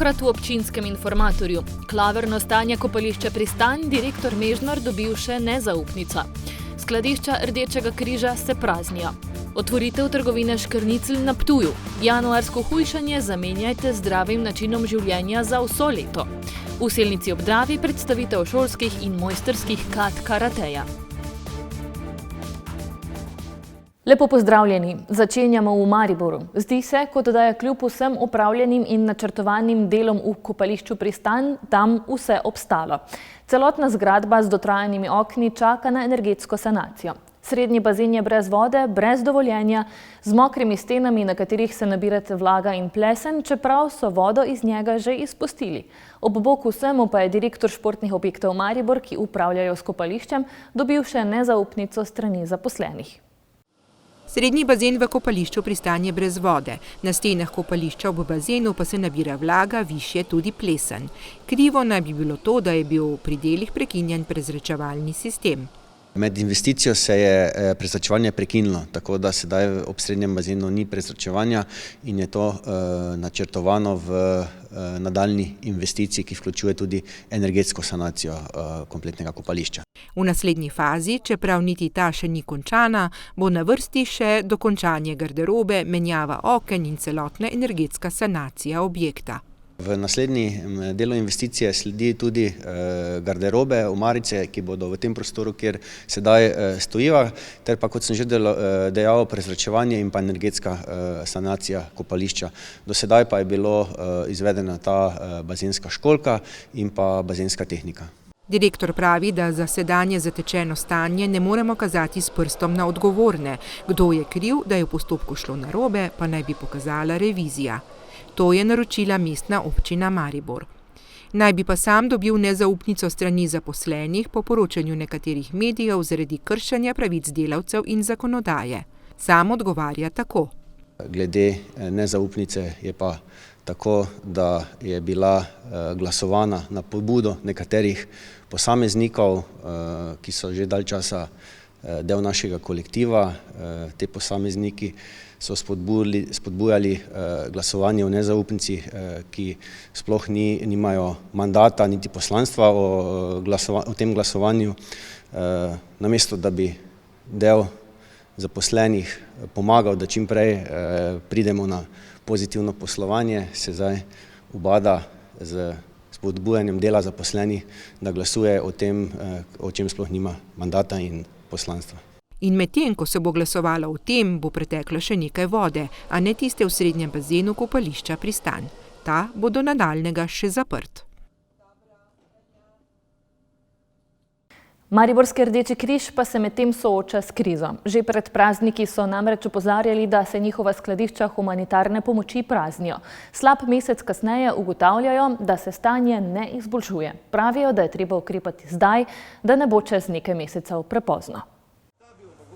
Tokrat v občinskem informatorju. Klavrno stanje kopališča Pristan direktor Mežnar dobil še nezaupnico. Skladišča Rdečega križa se praznijo. Otvoritev trgovine Škrnicl na Ptuju. Januarsko hujšanje zamenjajte z zdravim načinom življenja za vso leto. V Selnici ob Dravi predstavitev šolskih in mojstrskih kat karateja. Lepo pozdravljeni. Začenjamo v Mariboru. Zdi se, kot da je kljub vsem opravljenim in načrtovanim delom v kopališču Pristan tam vse obstalo. Celotna zgradba z dotrajanimi okni čaka na energetsko sanacijo. Srednji bazen je brez vode, brez dovoljenja, z mokrimi stenami, na katerih se nabirate vlaga in plesen, čeprav so vodo iz njega že izpustili. Ob boku vsemu pa je direktor športnih objektov Maribor, ki upravljajo s kopališčem, dobil še nezaupnico strani zaposlenih. Srednji bazen v kopališču Pristan je brez vode. Na stenah kopališča ob bazenu pa se nabira vlaga, višje tudi plesen. Krivo naj bi bilo to, da je bil pri delih prekinjen prezračevalni sistem. Med investicijo se je prezračevanje prekinilo, tako da sedaj ob srednjem bazenu ni prezračevanja in je to načrtovano v nadaljnji investiciji, ki vključuje tudi energetsko sanacijo kompletnega kopališča. V naslednji fazi, čeprav niti ta še ni končana, bo na vrsti še dokončanje garderobe, menjava oken in celotna energetska sanacija objekta. V naslednji delu investicije sledi tudi garderobe, omarice, ki bodo v tem prostoru, kjer sedaj stojiva, ter pa, kot sem že dejal, prezračevanje in pa energetska sanacija kopališča. Do sedaj pa je bilo izvedena ta bazenska školjka in pa bazenska tehnika. Direktor pravi, da za sedanje zatečeno stanje ne moremo kazati s prstom na odgovorne. Kdo je kriv, da je v postopku šlo narobe, pa naj bi pokazala revizija. To je naročila mestna občina Maribor. Naj bi pa sam dobil nezaupnico strani zaposlenih po poročanju nekaterih medijev zaradi kršenja pravic delavcev in zakonodaje. Sam odgovarja tako. Glede nezaupnice je pa tako, da je bila glasovana na pobudo nekaterih posameznikov, ki so že dalj časa del našega kolektiva. Te posamezniki so spodbujali glasovanje o nezaupnici, ki sploh nimajo mandata niti poslanstva o tem glasovanju. Namesto, da bi del zaposlenih pomagal, da čim prej pridemo na pozitivno poslovanje, se zdaj ubada z spodbujanjem dela zaposlenih, da glasuje o tem, o čem sploh nima mandata in poslanstva. In medtem, ko se bo glasovalo o tem, bo preteklo še nekaj vode, a ne tiste v srednjem bazenu kopališča Pristan. Ta bo do nadaljnjega še zaprt. Mariborski Rdeči križ pa se medtem sooča s krizo. Že pred prazniki so namreč opozarjali, da se njihova skladišča humanitarne pomoči praznijo. Slab mesec kasneje ugotavljajo, da se stanje ne izboljšuje. Pravijo, da je treba ukrepati zdaj, da ne bo čez nekaj mesecev prepozno.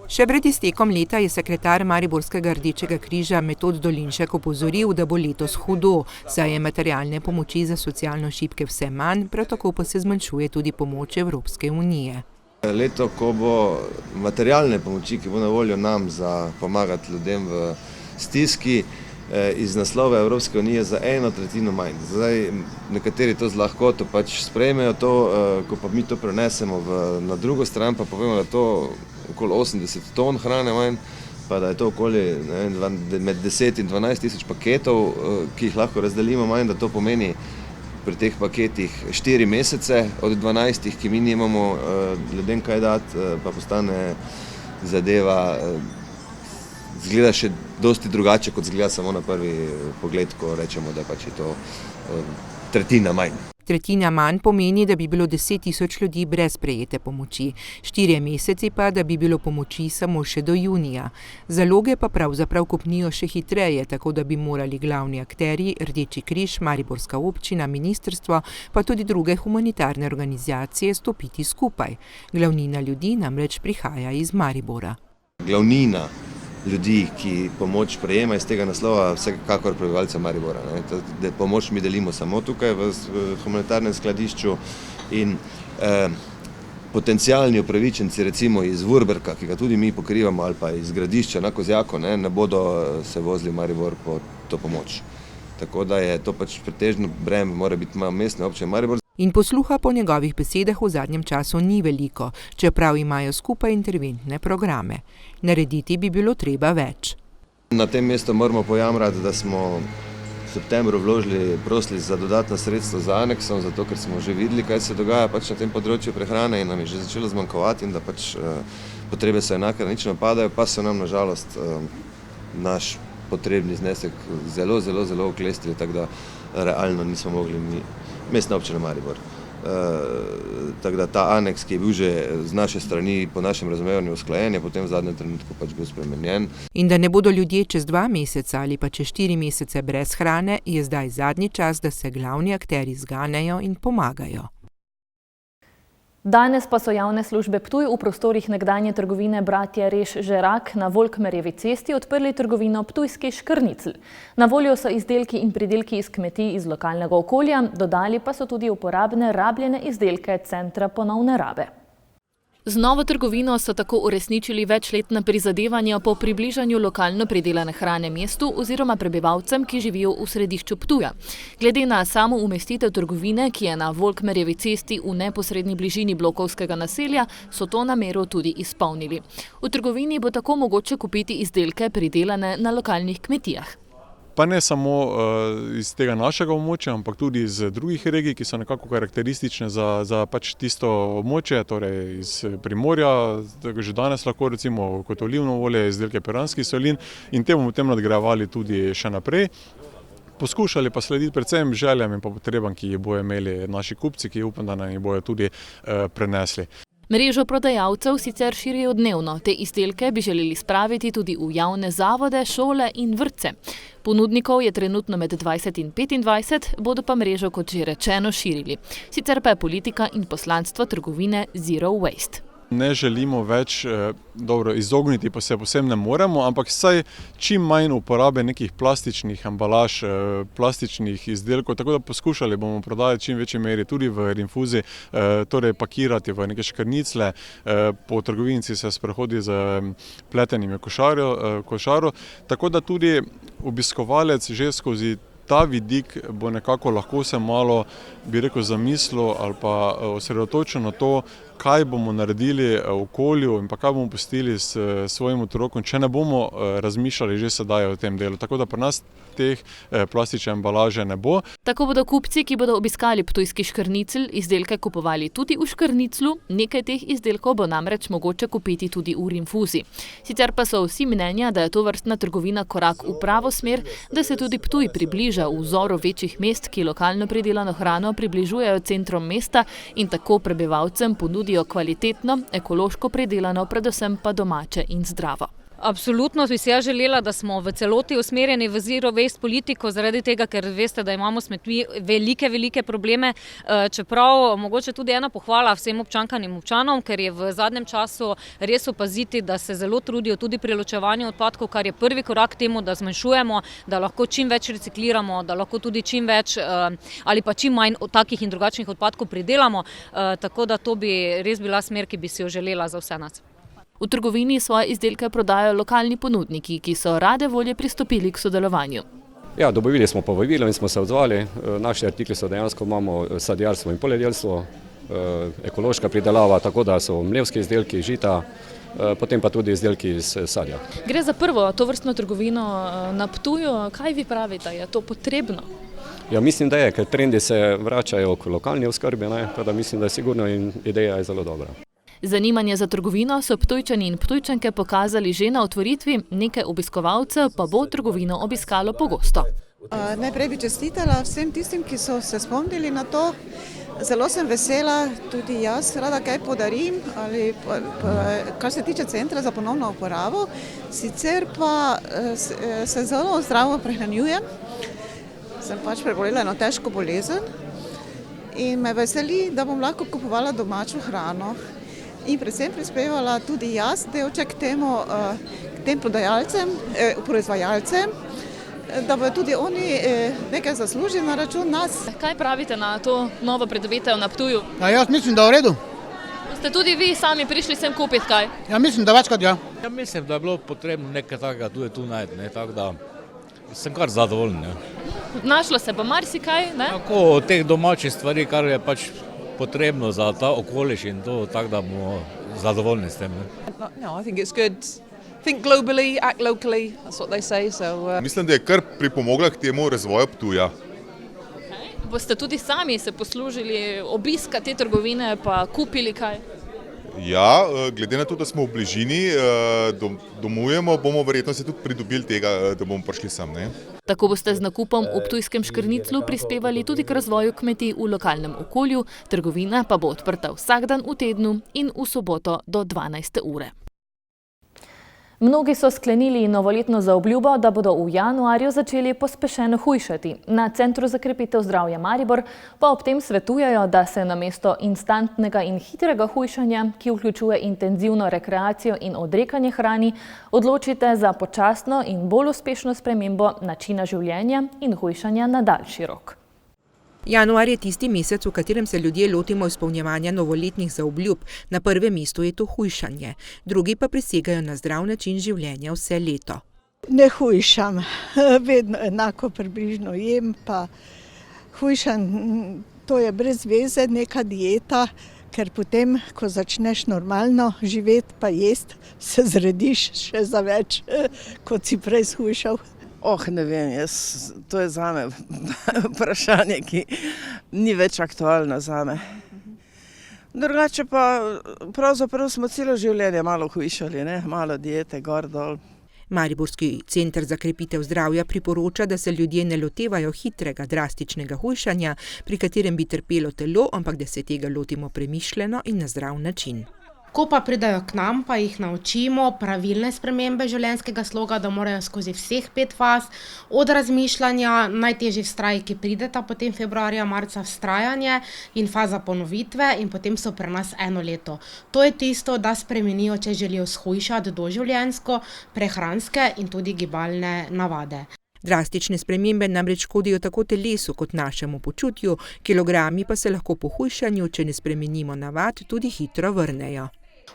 Še pred iztekom leta je sekretar Mariborskega Rdečega križa Metod Dolinšek opozoril, da bo letos hudo, saj je materialne pomoči za socialno šibke vse manj, prav tako pa se zmanjšuje tudi pomoč Evropske unije. Leto, ko bo materialne pomoči, ki bo na voljo nam za pomagati ljudem v stiski, iz naslova Evropske unije za 1/3 manj. Zdaj, nekateri to z lahkoto pač sprejmejo to, ko pa mi to prenesemo na drugo stran, pa povemo, da to okoli 80 ton hrane manj, pa da je to okoli med 10 in 12 tisoč paketov, ki jih lahko razdelimo manj, da to pomeni pri teh paketih 4 mesece od 12, ki mi nimamo ljudem kaj dati, pa postane zadeva, zgleda še dosti drugače, kot zgleda samo na prvi pogled, ko rečemo, da pač je to tretjina manj. Tretjina manj pomeni, da bi bilo 10 tisoč ljudi brez prejete pomoči, 4 meseci pa, da bi bilo pomoči samo še do junija. Zaloge pa pravzaprav kopnijo še hitreje, tako da bi morali glavni akterji, Rdeči križ, Mariborska občina, ministrstvo, pa tudi druge humanitarne organizacije stopiti skupaj. Glavnina ljudi namreč prihaja iz Maribora. Glavnina ljudi, ki pomoč prejema iz tega naslova, vsekakor prebivalcev Maribora. Pomoč mi delimo samo tukaj v humanitarnem skladišču in potencialni upravičenci recimo iz Vurberka, ki ga tudi mi pokrivamo, ali pa iz Gradišča na Kozjaku, ne bodo se vozili v Maribor po to pomoč. tako da je to pač pretežno breme, mora biti mestne občine Maribor. In posluha po njegovih besedah v zadnjem času ni veliko, čeprav imajo skupaj interventne programe. Narediti bi bilo treba več. Na tem mestu moramo pojamrati, da smo v septembru vložili prosili za dodatna sredstva za aneksom, zato ker smo že videli, kaj se dogaja pač na tem področju prehrane in nam je že začelo zmanjkovati in da pač potrebe so enake, da nič ne padajo, pa so nam nažalost naš potrebni znesek zelo oklestili, tako da realno nismo mogli mi mestna občina Maribor. Tako da ta aneks, ki je bil že z naše strani po našem razumevanju usklajen, je potem v zadnjem trenutku pač bil spremenjen. In da ne bodo ljudje čez 2 meseca ali pa čez 4 mesece brez hrane, je zdaj zadnji čas, da se glavni akterji zganejo in pomagajo. Danes pa so javne službe Ptuj v prostorih nekdanje trgovine Bratje Reš Žerak na Volkmerjevi cesti odprli trgovino Ptujski škrnicl. Na voljo so izdelki in pridelki iz kmetij iz lokalnega okolja, dodali pa so tudi uporabne rabljene izdelke centra ponovne rabe. Z novo trgovino so tako uresničili večletna prizadevanja po približanju lokalno pridelane hrane mestu oziroma prebivalcem, ki živijo v središču Ptuja. Glede na samo umestitev trgovine, ki je na Volkmerjevi cesti v neposredni bližini blokovskega naselja, so to namero tudi izpolnili. V trgovini bo tako mogoče kupiti izdelke pridelane na lokalnih kmetijah. Pa ne samo iz tega našega območja, ampak tudi iz drugih regij, ki so nekako karakteristične za pač tisto območje, torej iz Primorja, že danes lahko recimo kot olivno olje, izdelke piranskih solin in te bomo potem nadgrajevali tudi še naprej. Poskušali pa slediti predvsem željam in pa potrebam, ki jih bojo imeli naši kupci, ki upam, da nam jih bojo tudi prenesli. Mrežo prodajalcev sicer širijo dnevno. Te izdelke bi želeli spraviti tudi v javne zavode, šole in vrtce. Ponudnikov je trenutno med 20 in 25, bodo pa mrežo, kot že rečeno, širili. Sicer pa je politika in poslanstvo trgovine Zero Waste. Ne želimo več, izogniti pa se povsem ne moremo, ampak vsaj čim manj uporabe nekih plastičnih embalaž, plastičnih izdelkov, tako da poskušali bomo prodajati čim večji meri tudi v rinfuzi, torej pakirati v neke škrnicle, po trgovinici se sprehodi z pletenim košaro, tako da tudi obiskovalec že skozi ta vidik bo nekako lahko se malo, bi rekel, zamislil ali pa osredotočil na to, kaj bomo naredili v okolju in pa kaj bomo pustili s svojim otrokom, če ne bomo razmišljali že sedaj o tem delu. Tako da pri nas teh plastične embalaže ne bo. Tako bodo kupci, ki bodo obiskali Ptujski škrnicl, izdelke kupovali tudi v škrniclu, nekaj teh izdelkov bo namreč mogoče kupiti tudi v rinfuzi. Sicer pa so vsi mnenja, da je tovrstna trgovina korak v pravo smer, da se tudi Ptuj približa v vzoru večjih mest, ki lokalno pridelano hrano približujejo centrom mesta in tako prebivalcem ponudijo kvalitetno, ekološko pridelano, predvsem pa domače in zdravo. Absolutno bi si ja želela, da smo v celoti usmerjeni v zero waste politiko, zaradi tega, ker veste, da imamo s smetmi velike probleme, čeprav mogoče tudi ena pohvala vsem občankam in občanom, ker je v zadnjem času res opaziti, da se zelo trudijo tudi pri ločevanju odpadkov, kar je prvi korak k temu, da zmanjšujemo, da lahko čim več recikliramo, da lahko tudi čim več ali pa čim manj takih in drugačnih odpadkov pridelamo, tako da to bi res bila smer, ki bi si jo želela za vse nas. V trgovini svoje izdelke prodajajo lokalni ponudniki, ki so rade volje pristopili k sodelovanju. Ja, dobili smo povabilo in smo se odzvali. Naši artikli so dejansko, imamo sadjarstvo in poljedelstvo, ekološka pridelava, tako da so mlevski izdelki, žita, potem pa tudi izdelki iz sadja. Gre za prvo tovrstno trgovino na Ptuju. Kaj vi pravite, je to potrebno? Ja, mislim, da je, ker trendi se vračajo k lokalni oskrbi, tako da mislim, da je sigurno in ideja je zelo dobra. Zanimanje za trgovino so Ptujčani in Ptujčanke pokazali že na otvoritvi, nekaj obiskovalcev pa bo trgovino obiskalo pogosto. Najprej bi čestitala vsem tistim, ki so se spomnili na to. Zelo sem vesela, tudi jaz rada kaj podarim, ali kar se tiče centra za ponovno uporabo. Sicer pa se zelo zdravo prehranjujem. Sem pač prebolela eno težko bolezen in me veseli, da bom lahko kupovala domačo hrano. In predvsem prispevala tudi jaz delček k tem prodajalcem, proizvajalcem, da bodo tudi oni nekaj zaslužili na račun nas. Kaj pravite na to novo pridobitev na Ptuju? Jaz mislim, da je v redu. Ste tudi vi sami prišli sem kupiti kaj? Ja, mislim, da večkrat ja. Ja, mislim, da je bilo potrebno nekaj takega tudi tu najti, tako da Sem kar zadovoljen. Ja. Našlo se pa marsikaj, ne? Tako od teh domačih stvari, kar je pač potrebno za ta okoliš in to, tako da bomo zadovoljni s tem. Ne. No, I think it's good. Think globally, act locally, that's what they say. So, Mislim, da je kar pripomogla k temu razvoju Ptuja. Boste tudi sami se poslužili obiska te trgovine pa kupili kaj? Ja, glede na to, da smo v bližini, domujemo, bomo verjetno se tudi pridobili tega, da bomo prišli sem. Ne? Tako boste z nakupom v ptujskem Škrniclu prispevali tudi k razvoju kmetij v lokalnem okolju, trgovina pa bo odprta vsak dan v tednu in v soboto do 12. ure. Mnogi so sklenili novoletno zaobljubo, da bodo v januarju začeli pospešeno hujšati. Na Centru za krepitev zdravja Maribor pa ob tem svetujejo, da se namesto instantnega in hitrega hujšanja, ki vključuje intenzivno rekreacijo in odrekanje hrani, odločite za počasno in bolj uspešno spremembo načina življenja in hujšanja na daljši rok. Januar je tisti mesec, v katerem se ljudje lotimo izpolnjevanja novoletnih zaobljub. Na prvem mestu je to hujšanje. Drugi pa prisegajo na zdrav način življenja vse leto. Ne hujšam, vedno enako približno jem, pa hujšam, to je brez veze, neka dieta, ker potem, ko začneš normalno živeti pa jesti, se zrediš še za več, kot si prej shujšal. ne vem, to je zame vprašanje, ki ni več aktualno zame. Drugače pa pravzaprav smo celo življenje malo hujšali, ne? Malo diete, gor dol. Mariborski center za krepitev zdravja priporoča, da se ljudje ne lotevajo hitrega, drastičnega hujšanja, pri katerem bi trpelo telo, ampak da se tega lotimo premišljeno in na zdrav način. Ko pa pridajo k nam, pa jih naučimo pravilne spremembe življenjskega sloga, da morajo skozi vseh 5 faz, od razmišljanja, najtežji vztraji, ki prideta potem februarja, marca vztrajanje in faza ponovitve in potem so pri nas 1 leto. To je tisto, da spremenijo, če želijo shujšati doživljenjsko, prehranske in tudi gibalne navade. Drastične spremembe namreč škodijo tako telesu kot našemu počutju, kilogrami pa se lahko po hujšanju, če ne spremenimo navad, tudi hitro vrnejo.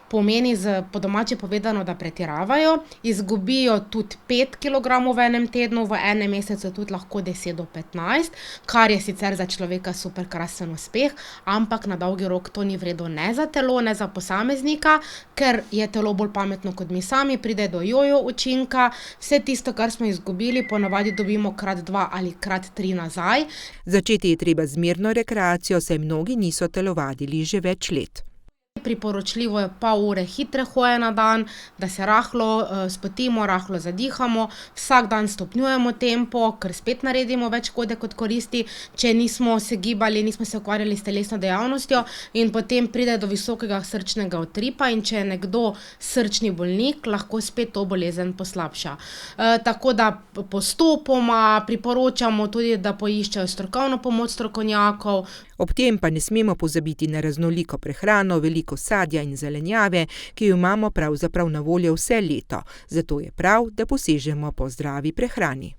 Pomeni, po domače povedano, da pretiravajo, izgubijo tudi 5 kg v enem tednu, v enem mesecu tudi lahko 10 do 15, kar je sicer za človeka super krasen uspeh, ampak na dolgi rok to ni vredno ne za telo, ne za posameznika, ker je telo bolj pametno kot mi sami, pride do jojo učinka, vse tisto, kar smo izgubili, ponavadi dobimo krat 2 ali krat 3 nazaj. Začeti je treba z mirno rekreacijo, saj mnogi niso telovadili že več let. Priporočljivo je pol ure hitre hoje na dan, da se rahlo spotimo, rahlo zadihamo, vsak dan stopnjujemo tempo, ker spet naredimo več škode kot koristi, če nismo se gibali, nismo se ukvarjali s telesno dejavnostjo in potem pride do visokega srčnega utripa in če je nekdo srčni bolnik, lahko spet to bolezen poslabša. Tako da postopoma priporočamo tudi, da poiščejo strokovno pomoč strokovnjakov. Ob tem pa ne smemo pozabiti na raznoliko prehrano, veliko sadja in zelenjave, ki jo imamo pravzaprav na voljo vse leto. Zato je prav, da posežemo po zdravi prehrani.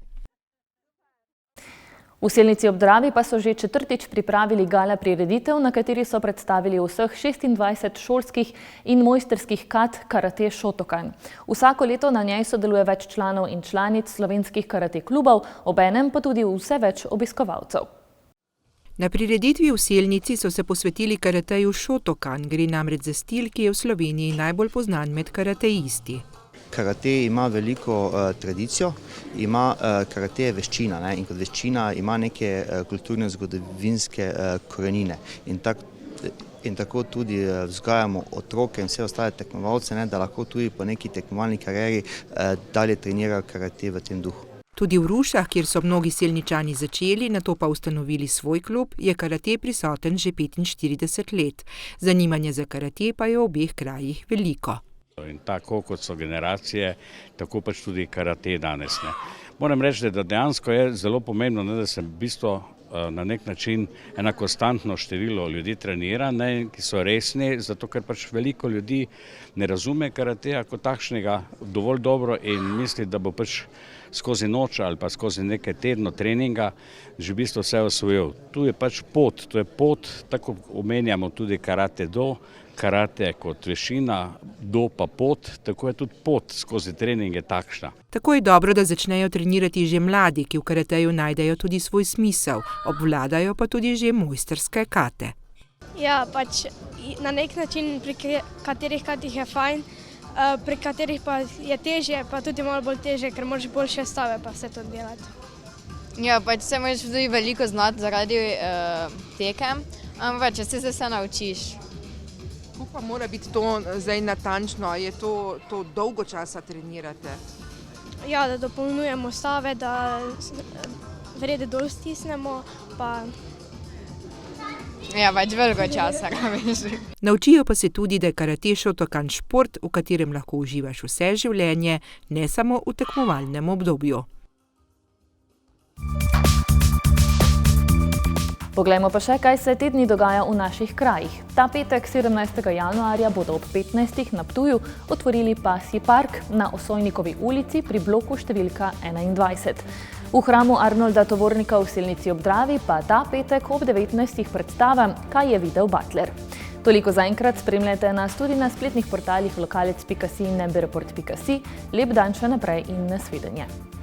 V Selnici ob Dravi pa so že 4. pripravili gala prireditev, na kateri so predstavili vseh 26 šolskih in mojstrskih kat karate Shotokan. Vsako leto na njej sodeluje več članov in članic slovenskih karate klubov, obenem pa tudi vse več obiskovalcev. Na prireditvi v Selnici so se posvetili karateju Shotokan, gre namreč za stil, ki je v Sloveniji najbolj poznan med karateisti. Karate ima veliko tradicijo, ima karate je veščina, ne? In kot veščina ima neke kulturne zgodovinske korenine. In tako tudi vzgajamo otroke in vse ostale tekmovalce, ne? Da lahko tudi po neki tekmovalni karieri dalje trenirajo karate v tem duhu. Tudi v Rušah, kjer so mnogi Selničani začeli, nato pa ustanovili svoj klub, je karate prisoten že 45 let. Zanimanje za karate pa je v obeh krajih veliko. In tako kot so generacije, tako pač tudi karate danes. Ne. Moram reči, da dejansko je zelo pomembno, ne, da se v bistvu na nek način ena konstantno število ljudi trenira, ne, ki so resni, zato ker pač veliko ljudi ne razume karateja kot takšnega dovolj dobro in misli, da bo pač skozi noč ali pa skozi nekaj tedno treninga že v bistvu vse osvojil. Tu je pač pot, to je pot, tako omenjamo tudi karate do, karate kot veščina, do pa pot, tako je tudi pot skozi treninge takšna. Tako je dobro, da začnejo trenirati že mladi, ki v karateju najdejo tudi svoj smisel, obvladajo pa tudi že mojstrske kate. Ja, pač na nek način pri katerih katih je fajn, pri katerih pa je težje, pa tudi malo bolj težje, ker moraš boljše stave pa vse to delati. Ja, pač se moraš tudi veliko znati zaradi tekem, ampak če se naučiš. Kako pa mora biti to zdaj natančno? Je to dolgo časa trenirate? Ja, da dopolnjujemo stave, da vrede dol stisnemo, pa... Ja, pač veliko časa, rabiš. Naučijo pa se tudi, da je karate šotokan šport, v katerem lahko uživaš vse življenje, ne samo v tekmovalnem obdobju. Poglejmo pa še, kaj se te dni dogaja v naših krajih. Ta petek, 17. januarja, bodo ob 15. na Ptuju otvorili pasji park na Osojnikovi ulici pri bloku številka 21. V hramu Arnolda Tovornika v Selnici ob Dravi pa ta petek ob 19. predstava Kaj je videl Butler. Toliko zaenkrat, spremljajte nas tudi na spletnih portalih lokalec.si in nebereport.si. Lep dan še naprej in nasvidenje.